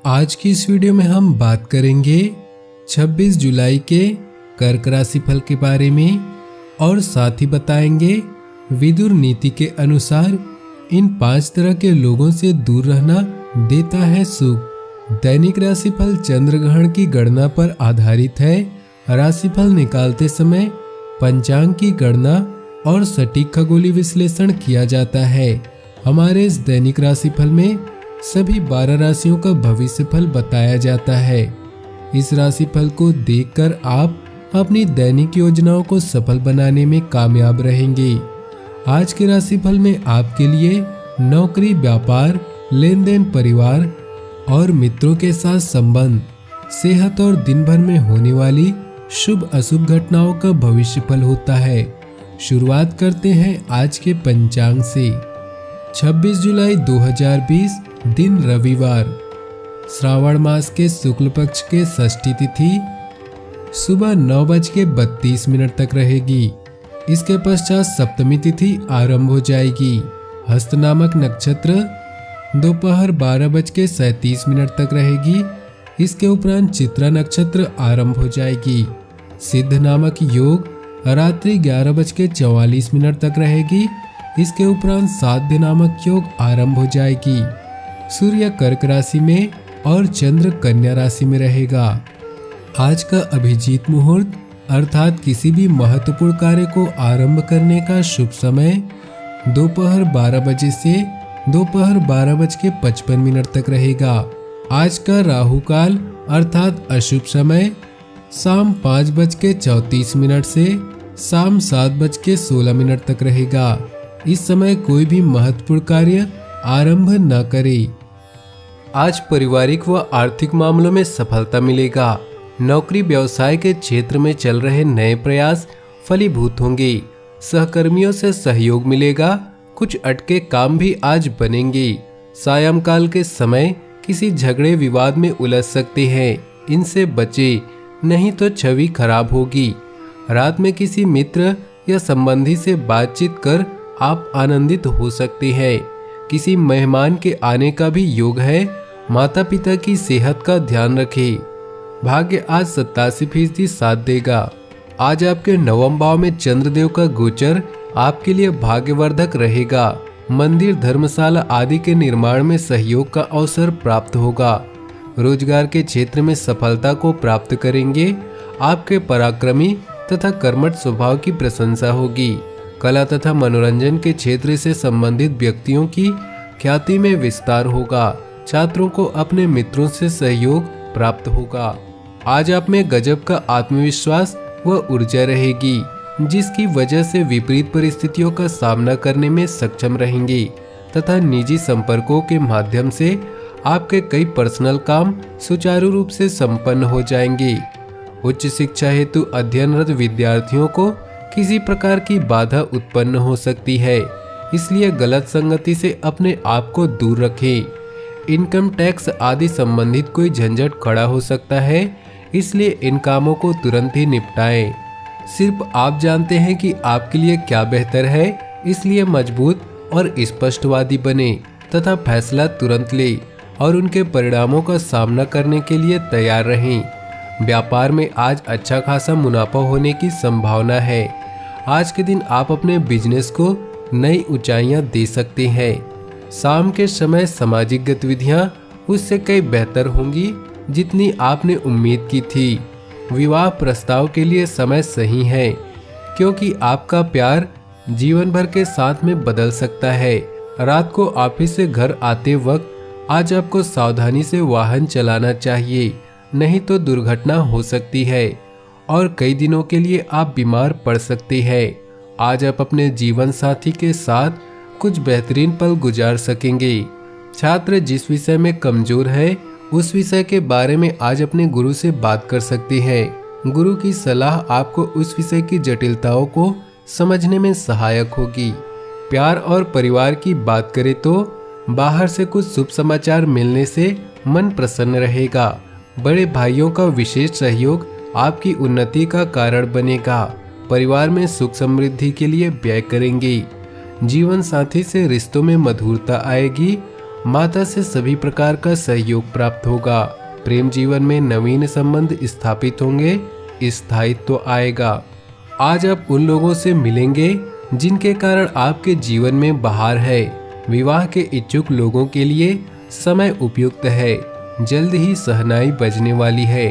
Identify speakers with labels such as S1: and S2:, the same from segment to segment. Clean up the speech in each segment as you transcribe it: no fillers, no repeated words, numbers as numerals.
S1: आज की इस वीडियो में हम बात करेंगे 26 जुलाई के कर्क राशि फल के बारे में और साथ ही बताएंगे विदुर नीति के अनुसार इन 5 तरह के लोगों से दूर रहना देता है सुख। दैनिक राशिफल चंद्र ग्रहण की गणना पर आधारित है। राशिफल निकालते समय पंचांग की गणना और सटीक खगोलीय विश्लेषण किया जाता है। हमारे इस दैनिक राशिफल में सभी 12 राशियों का भविष्य फल बताया जाता है। इस राशिफल को देखकर आप अपनी दैनिक योजनाओं को सफल बनाने में कामयाब रहेंगे। आज के राशिफल में आपके लिए नौकरी, व्यापार, लेन देन, परिवार और मित्रों के साथ संबंध, सेहत और दिन भर में होने वाली शुभ अशुभ घटनाओं का भविष्य फल होता है। शुरुआत करते हैं आज के पंचांग से। 26 जुलाई 2020 दिन रविवार, श्रावण मास के शुक्ल पक्ष के षष्ठी तिथि सुबह 9:32 तक रहेगी। इसके पश्चात सप्तमी तिथि आरंभ हो जाएगी। हस्त नामक नक्षत्र दोपहर 12:37 तक रहेगी। इसके उपरांत चित्रा नक्षत्र आरंभ हो जाएगी। सिद्ध नामक योग रात्रि 11:44 तक रहेगी। इसके उपरांत साध्य नामक योग आरंभ हो जाएगी। सूर्य कर्क राशि में और चंद्र कन्या राशि में रहेगा। आज का अभिजीत मुहूर्त अर्थात किसी भी महत्वपूर्ण कार्य को आरंभ करने का शुभ समय दोपहर 12 बजे से दोपहर 12:55 तक रहेगा। आज का राहु काल अर्थात अशुभ समय शाम 5:34 से शाम 7:16 तक रहेगा। इस समय कोई भी महत्वपूर्ण कार्य आरंभ न करें। आज पारिवारिक व आर्थिक मामलों में सफलता मिलेगा। नौकरी व्यवसाय के क्षेत्र में चल रहे नए प्रयास फलीभूत होंगे। सहकर्मियों से सहयोग मिलेगा। कुछ अटके काम भी आज बनेंगे। सायंकाल के समय किसी झगड़े विवाद में उलझ सकते हैं, इनसे बचे, नहीं तो छवि खराब होगी। रात में किसी मित्र या संबंधी से बातचीत कर आप आनंदित हो सकते हैं। किसी मेहमान के आने का भी योग है। माता पिता की सेहत का ध्यान रखें। भाग्य आज 87% साथ देगा। आज आपके नवम भाव में चंद्रदेव का गोचर आपके लिए भाग्यवर्धक रहेगा। मंदिर, धर्मशाला आदि के निर्माण में सहयोग का अवसर प्राप्त होगा। रोजगार के क्षेत्र में सफलता को प्राप्त करेंगे। आपके पराक्रमी तथा कर्मठ स्वभाव की प्रशंसा होगी। कला तथा मनोरंजन के क्षेत्र से संबंधित व्यक्तियों की ख्याति में विस्तार होगा। छात्रों को अपने मित्रों से सहयोग प्राप्त होगा। आज आप में गजब का आत्मविश्वास व ऊर्जा रहेगी, जिसकी वजह से विपरीत परिस्थितियों का सामना करने में सक्षम रहेंगे तथा निजी संपर्कों के माध्यम से आपके कई पर्सनल काम सुचारू रूप से संपन्न हो जाएंगे। उच्च शिक्षा हेतु अध्ययनरत विद्यार्थियों को किसी प्रकार की बाधा उत्पन्न हो सकती है, इसलिए गलत संगति से अपने आप को दूर रखें। इनकम टैक्स आदि संबंधित कोई झंझट खड़ा हो सकता है, इसलिए इन कामों को तुरंत ही निपटाएं। सिर्फ आप जानते हैं कि आपके लिए क्या बेहतर है, इसलिए मजबूत और स्पष्टवादी बने तथा फैसला तुरंत ले और उनके परिणामों का सामना करने के लिए तैयार रहें। व्यापार में आज अच्छा खासा मुनाफा होने की संभावना है। आज के दिन आप अपने बिजनेस को नई ऊंचाइयां दे सकते हैं। शाम के समय सामाजिक गतिविधियां उससे कई बेहतर होंगी जितनी आपने उम्मीद की थी। विवाह प्रस्ताव के लिए समय सही है, क्योंकि आपका प्यार जीवन भर के साथ में बदल सकता है। रात को ऑफिस से घर आते वक्त आज आपको सावधानी से वाहन चलाना चाहिए, नहीं तो दुर्घटना हो सकती है और कई दिनों के लिए आप बीमार पड़ सकते हैं। आज आप अपने जीवन साथी के साथ कुछ बेहतरीन पल गुजार सकेंगे। छात्र जिस विषय में कमजोर है, उस विषय के बारे में आज अपने गुरु से बात कर सकते हैं। गुरु की सलाह आपको उस विषय की जटिलताओं को समझने में सहायक होगी। प्यार और परिवार की बात करें तो बाहर से कुछ शुभ समाचार मिलने से मन प्रसन्न रहेगा। बड़े भाइयों का विशेष सहयोग आपकी उन्नति का कारण बनेगा। परिवार में सुख समृद्धि के लिए व्यय करेंगे। जीवन साथी से रिश्तों में मधुरता आएगी। माता से सभी प्रकार का सहयोग प्राप्त होगा। प्रेम जीवन में नवीन संबंध स्थापित होंगे, स्थायित्व आएगा। आज आप उन लोगों से मिलेंगे जिनके कारण आपके जीवन में बहार है। विवाह के इच्छुक लोगों के लिए समय उपयुक्त है। जल्द ही सहनाई बजने वाली है।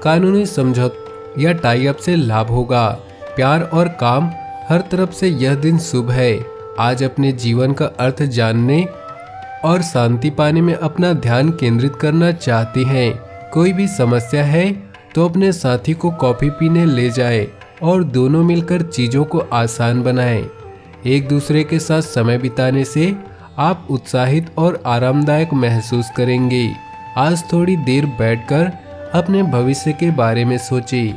S1: कानूनी समझौता या टाई अप से लाभ होगा। प्यार और काम हर तरफ से यह दिन शुभ है। आज अपने जीवन का अर्थ जानने और शांति पाने में अपना ध्यान केंद्रित करना चाहते हैं। कोई भी समस्या है तो अपने साथी को कॉफी पीने ले जाएं और दोनों मिलकर चीजों को आसान बनाएं। एक दूसरे के साथ समय बिताने से आप उत्साहित और आरामदायक महसूस करेंगे। आज थोड़ी देर बैठकर अपने भविष्य के बारे में सोचें।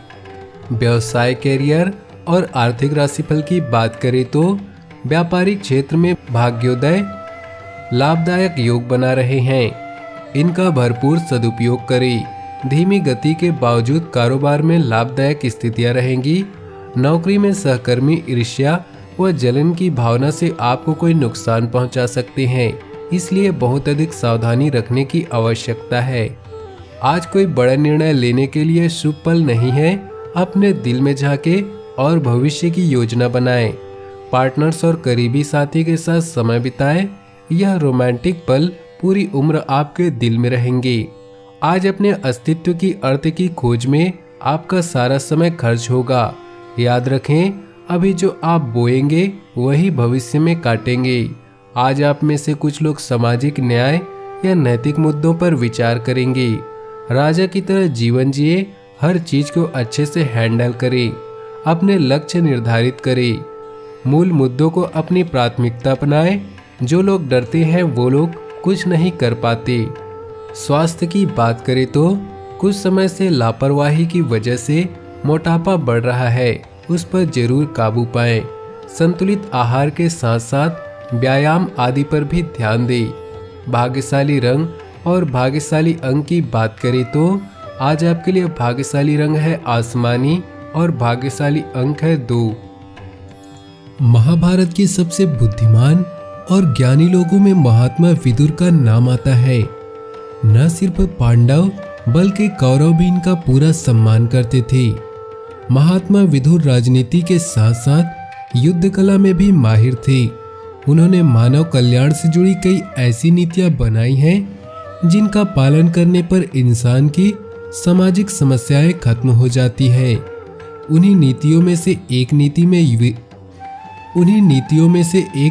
S1: व्यवसाय, कैरियर और आर्थिक राशिफल की बात करें तो व्यापारिक क्षेत्र में भाग्योदय, लाभदायक योग बना रहे हैं। इनका भरपूर सदुपयोग करें। धीमी गति के बावजूद कारोबार में लाभदायक स्थितियां रहेंगी। नौकरी में सहकर्मी ईर्ष्या व जलन की भावना से आपको कोई नुकसान पहुंचा सकते हैं, इसलिए बहुत अधिक सावधानी रखने की आवश्यकता है। आज कोई बड़ा निर्णय लेने के लिए शुभ पल नहीं है। अपने दिल में झांके और भविष्य की योजना बनाएं। पार्टनर्स और करीबी साथी के साथ समय बिताएं। यह रोमांटिक पल पूरी उम्र आपके दिल में रहेंगे। आज अपने अस्तित्व की अर्थ की खोज में आपका सारा समय खर्च होगा। याद रखें, अभी जो आप बोएंगे वही भविष्य में काटेंगे। आज आप में से कुछ लोग सामाजिक न्याय या नैतिक मुद्दों पर विचार करेंगे। राजा की तरह जीवन जिए, हर चीज को अच्छे से हैंडल करें। अपने लक्ष्य निर्धारित करें। मूल मुद्दों को अपनी प्राथमिकता बनाएं। जो लोग डरते हैं वो लोग कुछ नहीं कर पाते। स्वास्थ्य की बात करें तो कुछ समय से लापरवाही की वजह से मोटापा बढ़ रहा है, उस पर जरूर काबू पाएं। संतुलित आहार के साथ साथ व्यायाम आदि पर भी ध्यान दें। भाग्यशाली रंग और भाग्यशाली अंक की बात करें तो आज आपके लिए भाग्यशाली रंग है आसमानी और भाग्यशाली अंक है 2। महाभारत के सबसे बुद्धिमान और ज्ञानी लोगों में महात्मा विदुर का नाम आता है। न सिर्फ पांडव बल्कि कौरव भी इनका पूरा सम्मान करते थे। महात्मा विदुर राजनीति के साथ साथ युद्ध कला में भी माहिर थे। उन्होंने मानव कल्याण से जुड़ी कई ऐसी नीतियां बनाई हैं जिनका पालन करने पर इंसान की सामाजिक समस्याएं खत्म हो जाती है। उन्हीं नीतियों में से एक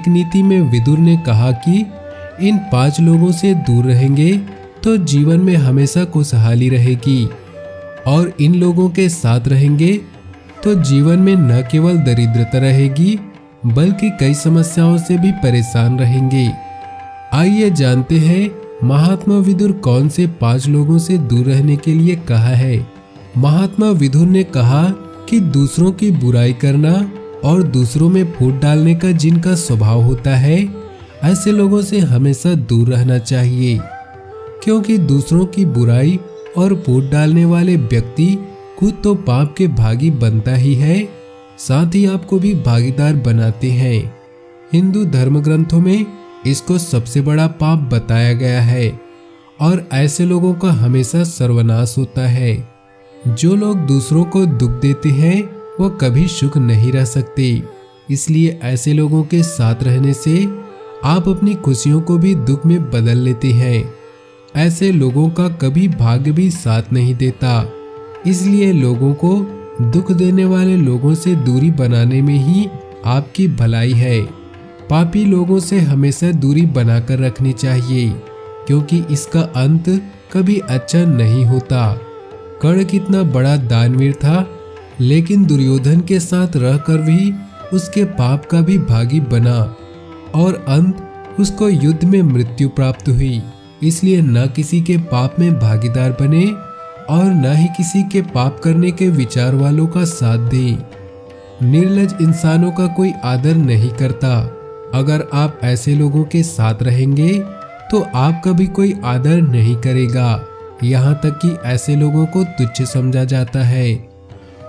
S1: नीति में विदुर ने कहा कि इन 5 लोगों से दूर रहेंगे तो जीवन में हमेशा खुशहाली रहेगी, और इन लोगों के साथ रहेंगे तो जीवन में न केवल दरिद्रता रहेगी बल्कि कई समस्याओं से भी परेशान रहेंगे। आइए जानते हैं महात्मा विदुर कौन से 5 लोगों से दूर रहने के लिए कहा है। महात्मा विदुर ने कहा कि दूसरों की बुराई करना और दूसरों में फूट डालने का जिनका स्वभाव होता है, ऐसे लोगों से हमेशा दूर रहना चाहिए, क्योंकि दूसरों की बुराई और फूट डालने वाले व्यक्ति खुद तो पाप के भागी बनता ही है, साथ ही आपको भी भागीदार बनाते हैं। हिंदू धर्म ग्रंथों में इसको सबसे बड़ा पाप बताया गया है और ऐसे लोगों का हमेशा सर्वनाश होता है। जो लोग दूसरों को दुख देते हैं वो कभी सुख नहीं रह सकते, इसलिए ऐसे लोगों के साथ रहने से आप अपनी खुशियों को भी दुख में बदल लेते हैं। ऐसे लोगों का कभी भाग्य भी साथ नहीं देता, इसलिए लोगों को दुख देने वाले लोगों से दूरी बनाने में ही आपकी भलाई है। पापी लोगों से हमेशा दूरी बनाकर रखनी चाहिए, क्योंकि इसका अंत कभी अच्छा नहीं होता। कर्ण कितना बड़ा दानवीर था, लेकिन दुर्योधन के साथ रहकर भी उसके पाप का भी भागी बना और अंत उसको युद्ध में मृत्यु प्राप्त हुई। इसलिए न किसी के पाप में भागीदार बने और न ही किसी के पाप करने के विचार वालों का साथ दें। निर्लज इंसानों का कोई आदर नहीं करता। अगर आप ऐसे लोगों के साथ रहेंगे तो आपका भी कोई आदर नहीं करेगा, यहाँ तक कि ऐसे लोगों को तुच्छ समझा जाता है।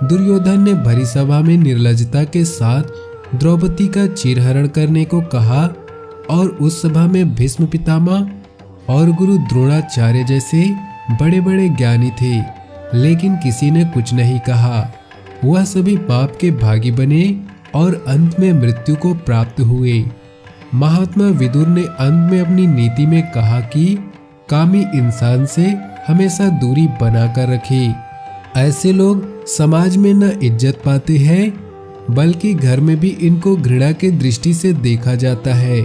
S1: दुर्योधन ने भरी सभा में निर्लजता के साथ द्रौपदी का चीरहरण करने को कहा और उस सभा में भीष्म पितामह और गुरु द्रोणाचार्य जैसे बड़े बड़े ज्ञानी थे, लेकिन किसी ने कुछ नहीं कहा। वह सभी पाप के भागी बने और अंत में मृत्यु को प्राप्त हुए। महात्मा विदुर ने अंत में अपनी नीति में कहा कि कामी इंसान से हमेशा दूरी बनाकर रखे। ऐसे लोग समाज में न इज्जत पाते हैं, बल्कि घर में भी इनको घृणा के दृष्टि से देखा जाता है।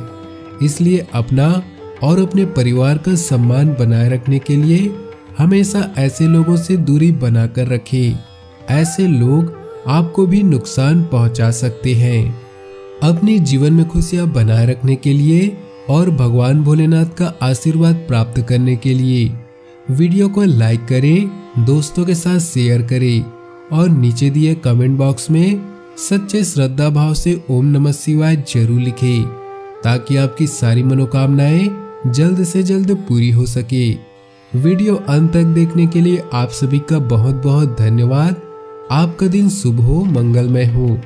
S1: इसलिए अपना और अपने परिवार का सम्मान बनाए रखने के लिए हमेशा ऐसे लोगों से दूरी बनाकर रखें। ऐसे लोग आपको भी नुकसान पहुंचा सकते हैं। अपने जीवन में खुशियां बनाए रखने के लिए और भगवान भोलेनाथ का आशीर्वाद प्राप्त करने के लिए वीडियो को लाइक करें, दोस्तों के साथ शेयर करें और नीचे दिए कमेंट बॉक्स में सच्चे श्रद्धा भाव से ओम नमः शिवाय जरूर लिखें, ताकि आपकी सारी मनोकामनाएं जल्द से जल्द पूरी हो सके। वीडियो अंत तक देखने के लिए आप सभी का बहुत बहुत धन्यवाद। आपका दिन शुभ हो, मंगलमय हो।